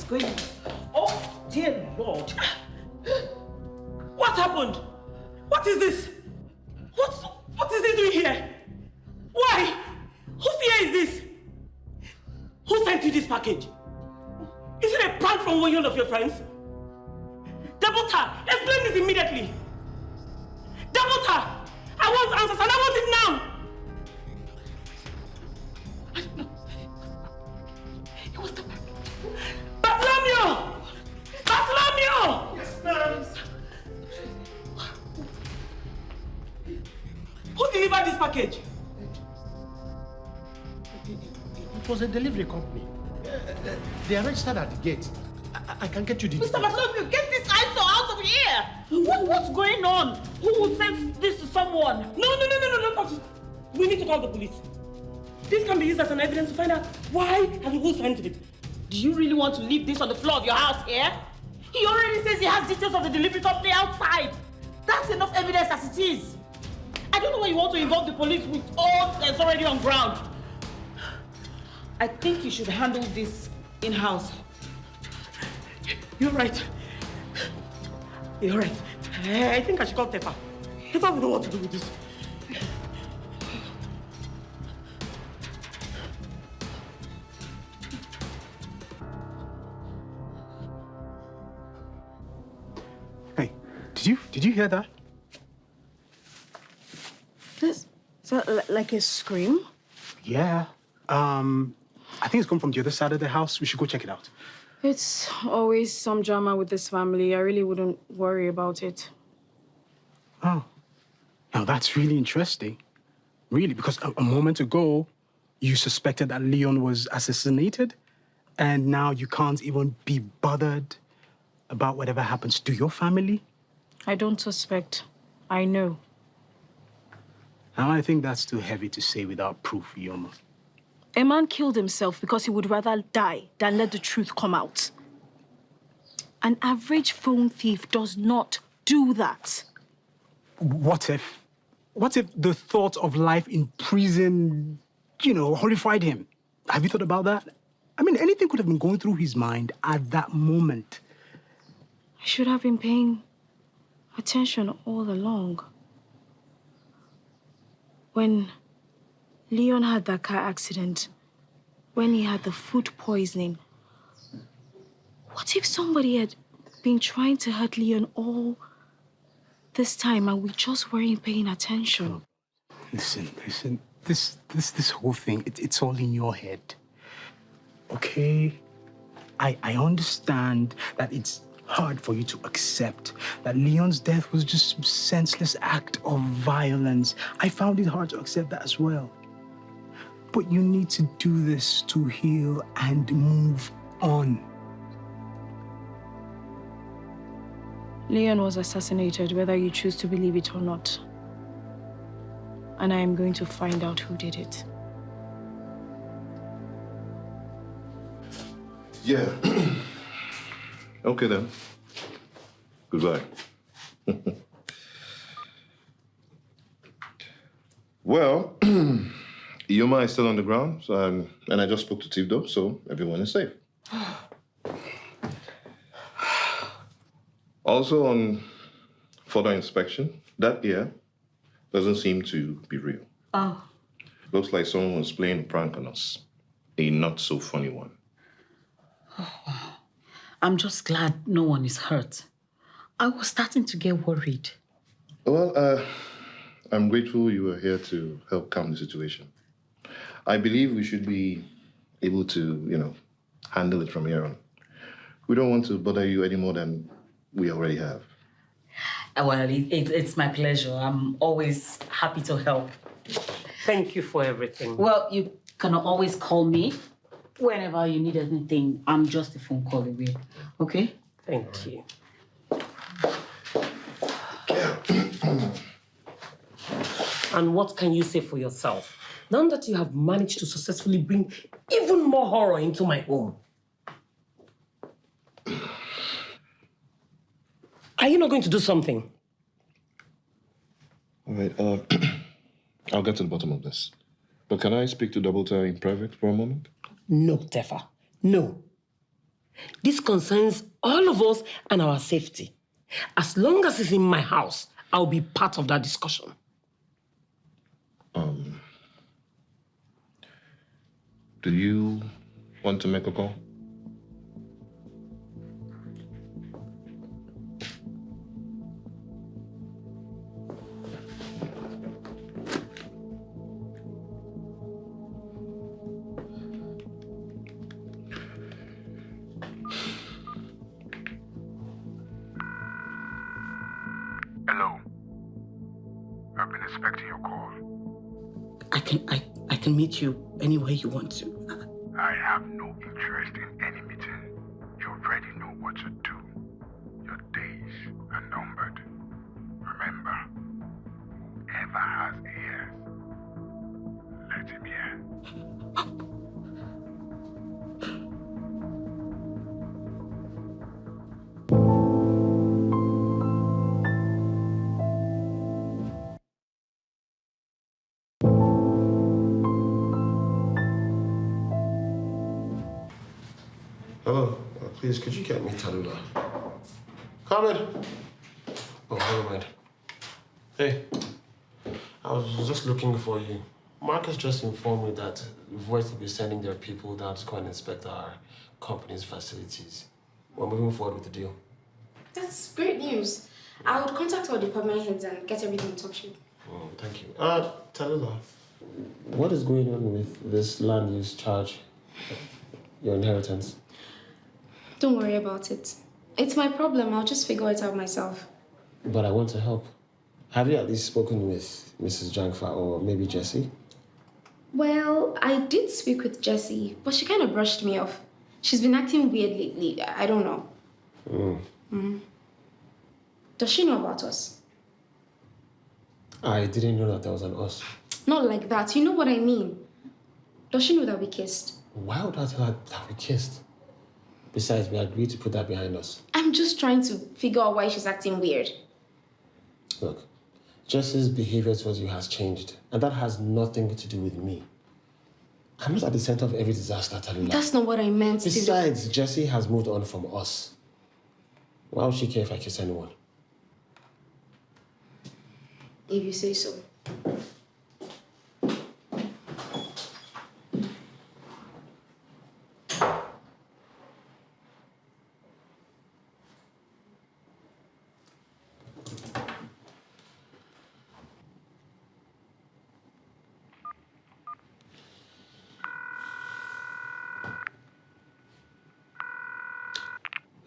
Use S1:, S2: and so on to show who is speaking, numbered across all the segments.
S1: going on? Oh, dear Lord. What happened? What is this? What is this doing here? Why? Whose ear is this? Who sent you this package? Is it a prank from one of your friends? Dabota, explain this immediately. Dabota, I want answers and I want it now. It was the Bartholomew! Bartholomew! Yes, ma'am. Who delivered this package?
S2: It was a delivery company. They are registered at the gate. I can get you the...
S1: Mr. Bartholomew, get this eyesore out of here! What's going on? Who would send this to someone? No. We need to call the police. This can be used as an evidence to find out why and who sent it. Do you really want to leave this on the floor of your house here? He already says he has details of the delivery company outside. That's enough evidence as it is. I don't know why you want to involve the police with all that's already on ground. I think you should handle this in-house. You're right. You're right. I think I should call Tefa. Tefa will know what to do with this.
S3: Hey, did you hear that?
S4: Is that like a scream?
S3: Yeah. I think it's come from the other side of the house. We should go check it out.
S4: It's always some drama with this family. I really wouldn't worry about it.
S3: Oh. Now that's really interesting. Really, because a moment ago, you suspected that Leon was assassinated, and now you can't even be bothered about whatever happens to your family?
S4: I don't suspect. I know.
S3: Now, I think that's too heavy to say without proof, Yoma.
S4: A man killed himself because he would rather die than let the truth come out. An average phone thief does not do that.
S3: What if the thought of life in prison, horrified him? Have you thought about that? I mean, anything could have been going through his mind at that moment.
S4: I should have been paying attention all along. When Leon had that car accident, when he had the food poisoning, what if somebody had been trying to hurt Leon all this time and we just weren't paying attention?
S3: Listen, this whole thing, it's all in your head. Okay? I understand that it's hard for you to accept that Leon's death was just a senseless act of violence. I found it hard to accept that as well. But you need to do this to heal and move on.
S4: Leon was assassinated, whether you choose to believe it or not. And I am going to find out who did it.
S5: Yeah. Okay, then. Goodbye. Well, Yoma is still on the ground, so and I just spoke to Tivdo, so everyone is safe. Also, on further inspection, that ear doesn't seem to be real.
S1: Oh.
S5: Looks like someone was playing a prank on us. A not-so-funny one.
S1: Oh. I'm just glad no one is hurt. I was starting to get worried.
S5: Well, I'm grateful you were here to help calm the situation. I believe we should be able to, handle it from here on. We don't want to bother you any more than we already have.
S1: Well, it's my pleasure. I'm always happy to help.
S6: Thank you for everything.
S1: Well, you can always call me whenever you need anything. I'm just a phone call away. Okay?
S6: Thank you. And what can you say for yourself? Now that you have managed to successfully bring even more horror into my home. Are you not going to do something?
S5: All right, I'll get to the bottom of this. But can I speak to Double Tie in private for a moment?
S6: No, Tefa. No. This concerns all of us and our safety. As long as it's in my house, I'll be part of that discussion.
S5: Do you want to make a call?
S7: Hello. I've been expecting your call.
S6: I can meet you anywhere you want to.
S7: I have no interest in any meeting. You already know what to do. Your days are numbered. Remember, whoever has ears, let him hear.
S8: Hello, please, could you get me Tallulah? Come in. Oh, never mind. Hey, I was just looking for you. Marcus just informed me that Voice will be sending their people down to go and inspect our company's facilities. We're moving forward with the deal.
S9: That's great news. I would contact our department heads and get everything in touch with you.
S8: Oh, thank you. Tallulah, what is going on with this land use charge, your inheritance?
S9: Don't worry about it. It's my problem. I'll just figure it out myself.
S8: But I want to help. Have you at least spoken with Mrs. Jangfa or maybe Jesse?
S9: Well, I did speak with Jessie, but she kind of brushed me off. She's been acting weird lately. I don't know. Does she know about us?
S8: I didn't know that was an us.
S9: Not like that. You know what I mean. Does she know that we kissed?
S8: Why would I tell her that we kissed? Besides, we agreed to put that behind us.
S9: I'm just trying to figure out why she's acting weird.
S8: Look, Jesse's behavior towards you has changed, and that has nothing to do with me. I'm not at the center of every disaster, Tallulah.
S9: That's not what I meant.
S8: Besides, Jesse has moved on from us. Why would she care if I kiss anyone?
S9: If you say so.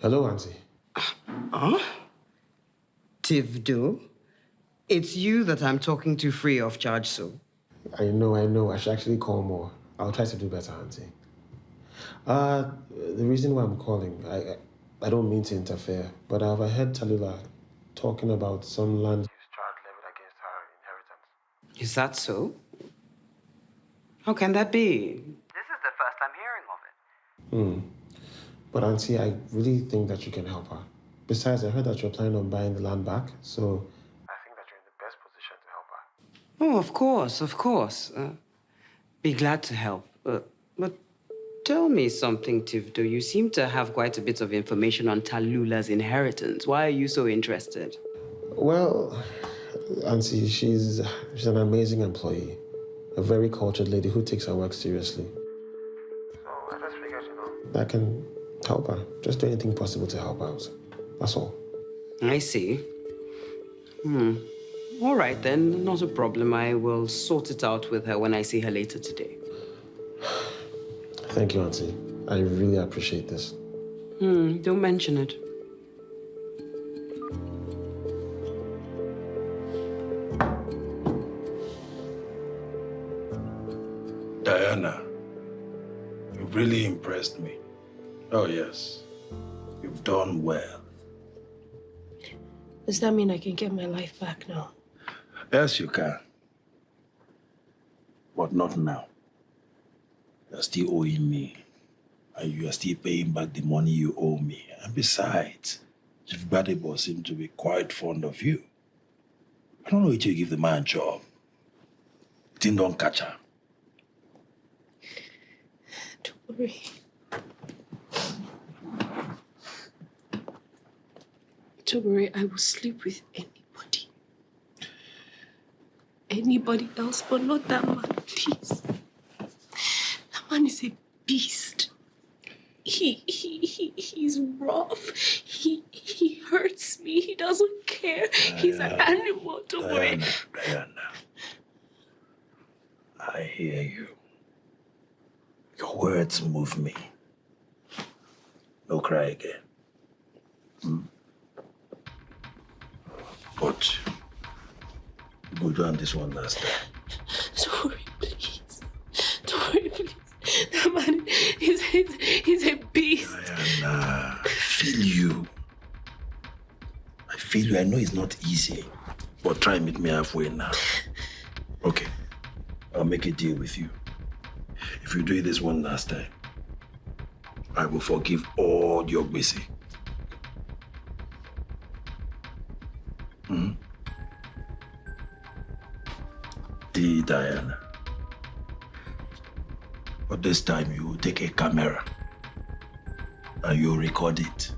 S8: Hello, Auntie.
S10: Tivdo, it's you that I'm talking to free of charge, so.
S8: I know. I should actually call more. I'll try to do better, Auntie. The reason why I'm calling, I don't mean to interfere, but I've heard Tallulah talking about some land use charge levied against her inheritance.
S10: Is that so? How can that be? This is the first I'm hearing of it.
S8: But Auntie, I really think that you can help her. Besides, I heard that you're planning on buying the land back, so I think that you're in the best position to help her.
S10: Oh, of course. Be glad to help. But tell me something, Tivdo. You seem to have quite a bit of information on Tallulah's inheritance. Why are you so interested?
S8: Well, Auntie, she's an amazing employee. A very cultured lady who takes her work seriously. So I just figured, I can help her. Just do anything possible to help out. That's all.
S10: I see. All right, then. Not a problem. I will sort it out with her when I see her later today.
S8: Thank you, Auntie. I really appreciate this.
S10: Don't mention it.
S11: Diana, you've really impressed me. Oh, yes. You've done well.
S6: Does that mean I can get my life back now?
S11: Yes, you can. But not now. You're still owing me. And you are still paying back the money you owe me. And besides, Chief Mbadiwe seems to be quite fond of you. I don't know if you give the man a job. Thing don't catch her.
S6: Don't worry.
S4: Don't worry, I will sleep with anybody. Anybody else, but not that man, please. That man is a beast. He's rough. He hurts me. He doesn't care. He's an animal. Don't worry.
S11: Diana, I hear you. Your words move me. No cry again. But go down this one last time.
S4: Don't worry, please. Don't worry, please. That man he's a beast.
S11: Diana, I feel you. I feel you. I know it's not easy, but try and meet me halfway now. Okay, I'll make a deal with you. If you do it this one last time, I will forgive all your gbese. Diana. But this time you will take a camera and you'll record it.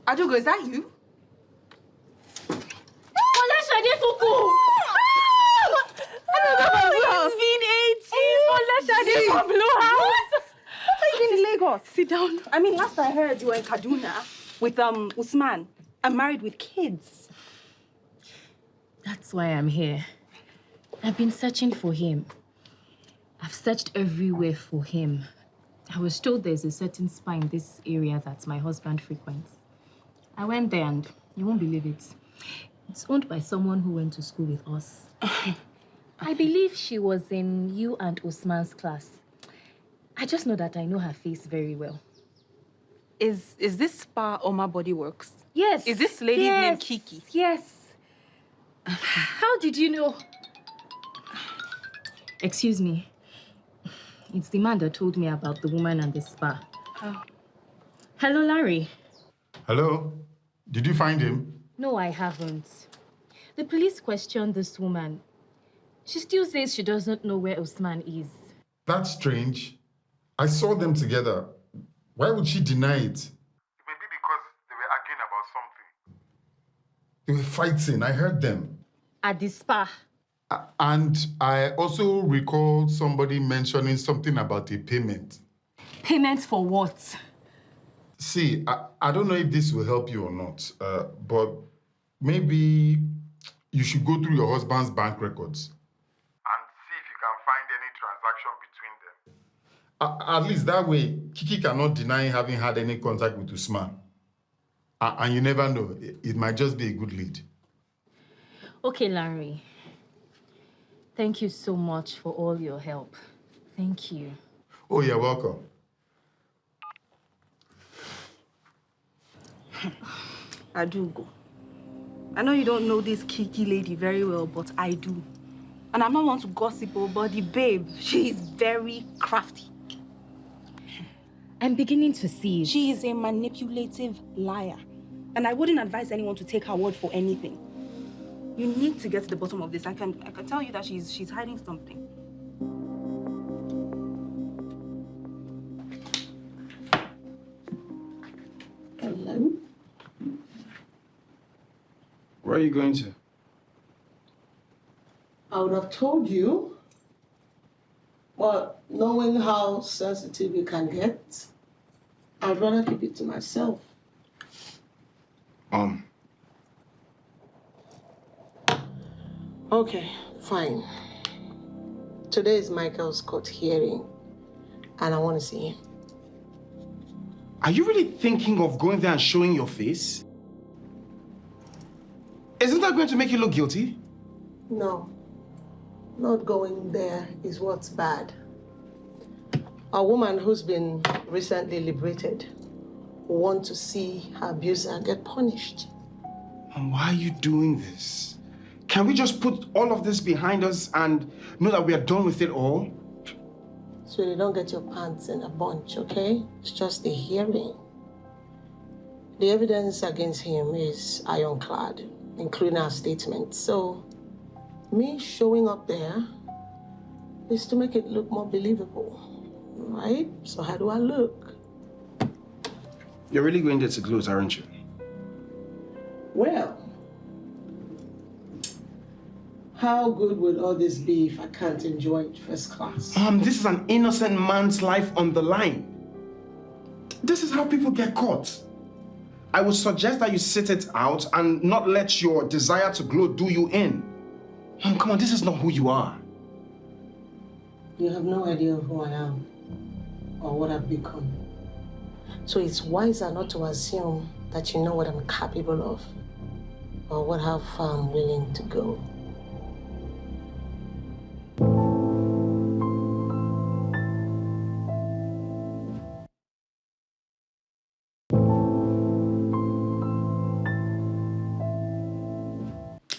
S12: Adugo, is that you? Sit down. I mean, last I heard you were in Kaduna with Usman and married with kids.
S13: That's why I'm here. I've been searching for him. I've searched everywhere for him. I was told there's a certain spa in this area that my husband frequents. I went there and you won't believe it. It's owned by someone who went to school with us. I believe she was in you and Usman's class. I just know that I know her face very well.
S12: Is this spa Oma Body Works?
S13: Yes.
S12: Is this lady's name Kiki?
S13: Yes. How did you know? Excuse me. It's the man that told me about the woman and the spa.
S12: Oh.
S13: Hello, Larry.
S14: Hello? Did you find him?
S13: No, I haven't. The police questioned this woman. She still says she doesn't know where Usman is.
S14: That's strange. I saw them together. Why would she deny it?
S7: It may be because they were arguing about something.
S14: They were fighting. I heard them.
S13: At the spa.
S14: And I also recall somebody mentioning something about a payment.
S12: Payment for what?
S14: See, I don't know if this will help you or not, but maybe you should go through your husband's bank records.
S7: And see if you can find any transaction between them.
S14: At least that way, Kiki cannot deny having had any contact with Usman. And you never know, it might just be a good lead.
S13: Okay, Larry. Thank you so much for all your help. Thank you.
S14: Oh, you're welcome.
S12: Adugo, I know you don't know this Kiki lady very well, but I do. And I'm not one to gossip, but the babe, she is very crafty.
S13: I'm beginning to see it.
S12: She is a manipulative liar. And I wouldn't advise anyone to take her word for anything. You need to get to the bottom of this. I can tell you that she's hiding something.
S15: Hello?
S8: Where are you going to?
S15: I would have told you, but knowing how sensitive you can get, I'd rather keep it to myself. Okay, fine. Today is Michael's court hearing, and I want to see him.
S8: Are you really thinking of going there and showing your face? Isn't that going to make you look guilty?
S15: No, not going there is what's bad. A woman who's been recently liberated will want to see her abuser get punished.
S8: And why are you doing this? Can we just put all of this behind us and know that we are done with it all?
S15: So you don't get your pants in a bunch, okay? It's just a hearing. The evidence against him is ironclad, including our statement. So Me showing up there is to make it look more believable, right? So how do I look?
S8: You're really going there to gloat, aren't you?
S15: Well, how good would all this be if I can't enjoy it first class?
S8: This is an innocent man's life on the line. This is how people get caught. I would suggest that you sit it out and not let your desire to gloat do you in. Come on, this is not who you are.
S15: You have no idea of who I am or what I've become. So it's wiser not to assume that you know what I'm capable of or how far I'm willing to go.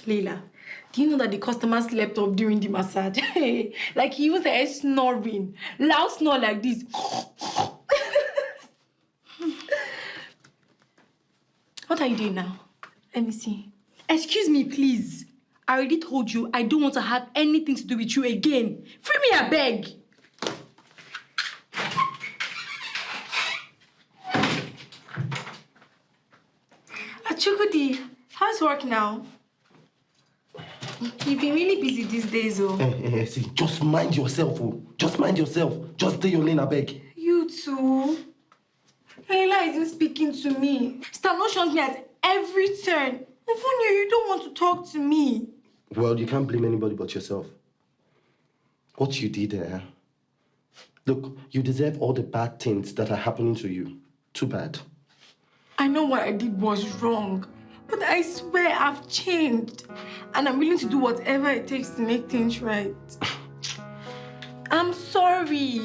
S12: Leila, do you know that the customer slept off during the massage? Like he was there snoring. Loud snore like this. What are you doing now? Let me see. Excuse me, please. I already told you I don't want to have anything to do with you again. Free me, I beg. Achukudi, how's work now? You've been really busy these days, oh.
S8: Hey, see, just mind yourself, oh. Just mind yourself. Just stay your lane, I beg.
S12: You too. Leila isn't speaking to me. Stano shows me at every turn. Even you don't want to talk to me.
S8: Well, you can't blame anybody but yourself. What you did there. Look, you deserve all the bad things that are happening to you. Too bad.
S12: I know what I did was wrong, but I swear I've changed. And I'm willing to do whatever it takes to make things right. I'm sorry.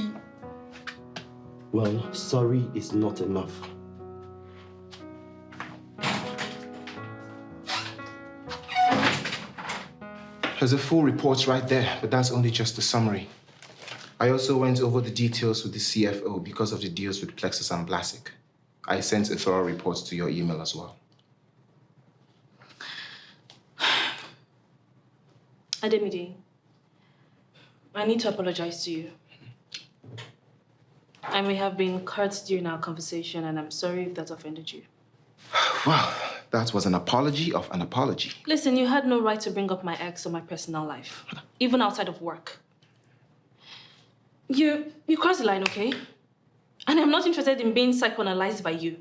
S8: Well, sorry is not enough. There's a full report right there, but that's only just a summary. I also went over the details with the CFO because of the deals with Plexus and Blasic. I sent a thorough report to your email as well.
S4: Ademoye, I need to apologize to you. I may have been curt during our conversation, and I'm sorry if that offended you.
S8: Well, that was an apology of an apology.
S4: Listen, you had no right to bring up my ex or my personal life, even outside of work. You crossed the line, okay? And I'm not interested in being psychoanalyzed by you.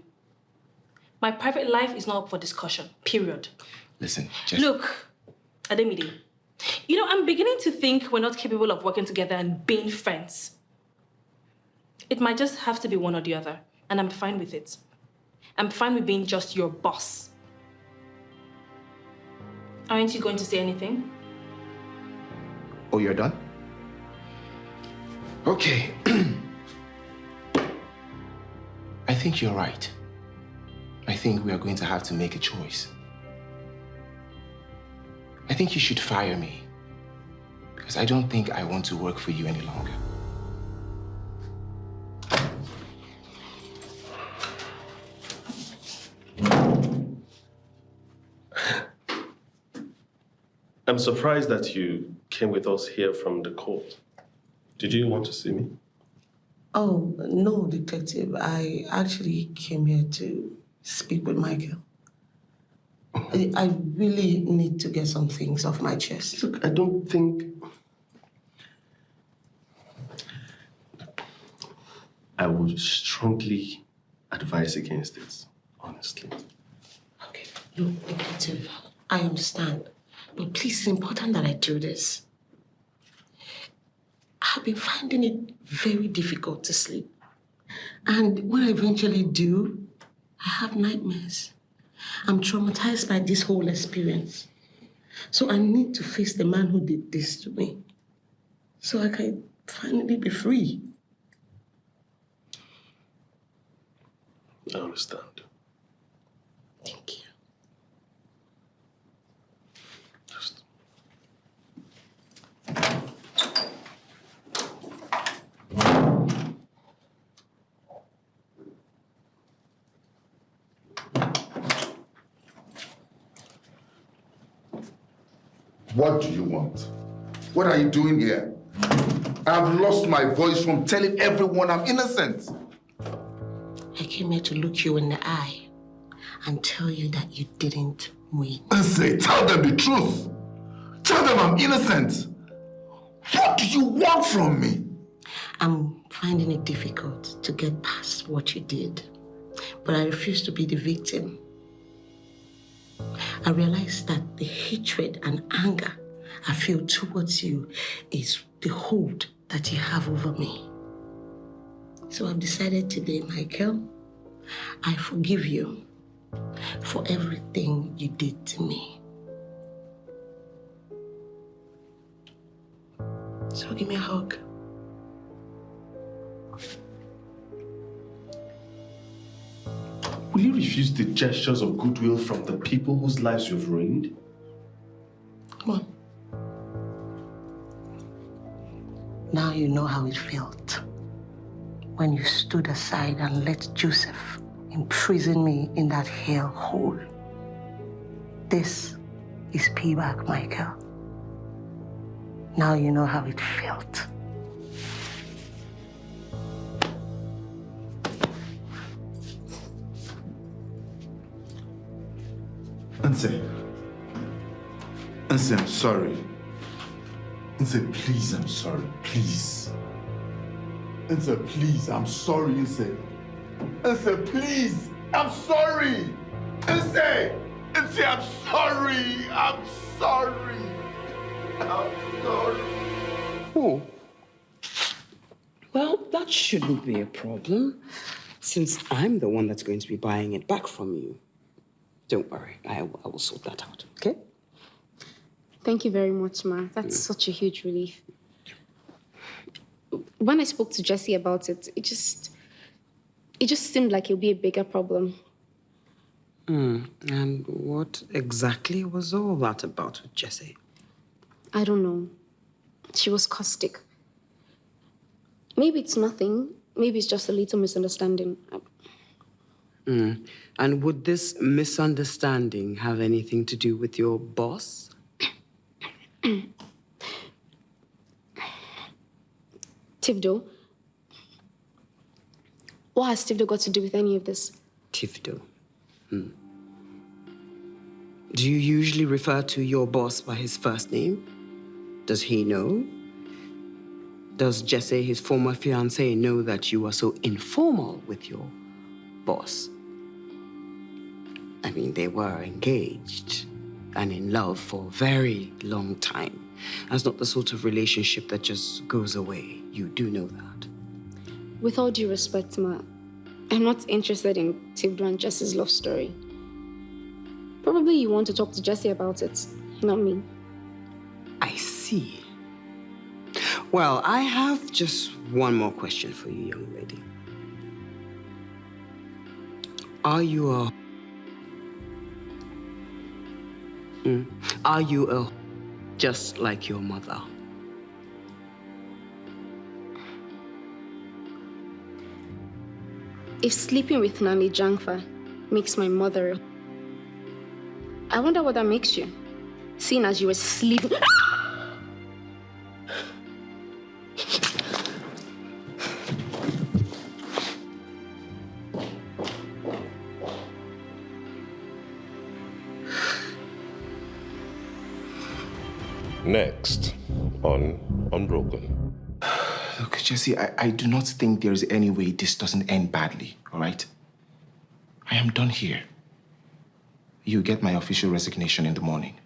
S4: My private life is not up for discussion, period.
S8: Listen, just...
S4: Look, Ademoye, you know, I'm beginning to think we're not capable of working together and being friends. It might just have to be one or the other, and I'm fine with it. I'm fine with being just your boss. Aren't you going to say anything?
S8: Oh, you're done? Okay. I think you're right. I think we are going to have to make a choice. I think you should fire me, because I don't think I want to work for you any longer.
S16: I'm surprised that you came with us here from the court. Did you want to see me?
S15: Oh, no, Detective. I actually came here to speak with Michael. I really need to get some things off my chest.
S16: Look, I don't think... I would strongly advise against it, honestly.
S15: Okay, look, Detective, I understand. But please, it's important that I do this. I've been finding it very difficult to sleep. And when I eventually do, I have nightmares. I'm traumatized by this whole experience. So I need to face the man who did this to me, so I can finally be free.
S16: I understand.
S15: Thank you.
S14: What do you want? What are you doing here? I've lost my voice from telling everyone I'm innocent.
S15: I came here to look you in the eye and tell you that you didn't win.
S14: Nse, tell them the truth. Tell them I'm innocent. What do you want from me?
S15: I'm finding it difficult to get past what you did, but I refuse to be the victim. I realize that the hatred and anger I feel towards you is the hold that you have over me. So I've decided today, Michael, I forgive you for everything you did to me. So give me a hug.
S16: Will you refuse the gestures of goodwill from the people whose lives you've ruined?
S15: Come on. Now you know how it felt when you stood aside and let Joseph imprison me in that hell hole. This is payback, Michael. Now you know how it felt.
S14: Nse, I'm sorry. Nse, please, I'm sorry. Please. Nse, please, I'm sorry, Nse. Nse, please, I'm sorry. Nse, I'm sorry. I'm sorry. I'm sorry.
S10: Oh. Well, that shouldn't be a problem, since I'm the one that's going to be buying it back from you. Don't worry, I will sort that out, okay?
S9: Thank you very much, Ma. That's such a huge relief. When I spoke to Jesse about it, it just seemed like it'll be a bigger problem.
S10: And what exactly was all that about with Jesse?
S9: I don't know. She was caustic. Maybe it's nothing. Maybe it's just a little misunderstanding.
S10: And would this misunderstanding have anything to do with your boss?
S9: Tivdo? What has Tivdo got to do with any of this?
S10: Tivdo. Do you usually refer to your boss by his first name? Does he know? Does Jesse, his former fiancé, know that you are so informal with your boss? I mean, they were engaged and in love for a very long time. That's not the sort of relationship that just goes away. You do know that.
S9: With all due respect, Ma, I'm not interested in Tivdo and Jesse's love story. Probably you want to talk to Jesse about it, not me.
S10: I see. Well, I have just one more question for you, young lady. Are you a just like your mother?
S9: If sleeping with Nani Jangfa makes my mother, I wonder what that makes you. Seeing as you were sleeping.
S8: Next on Unbroken.
S17: Look, Jesse, I do not think there is any way this doesn't end badly, all right? I am done here. You get my official resignation in the morning.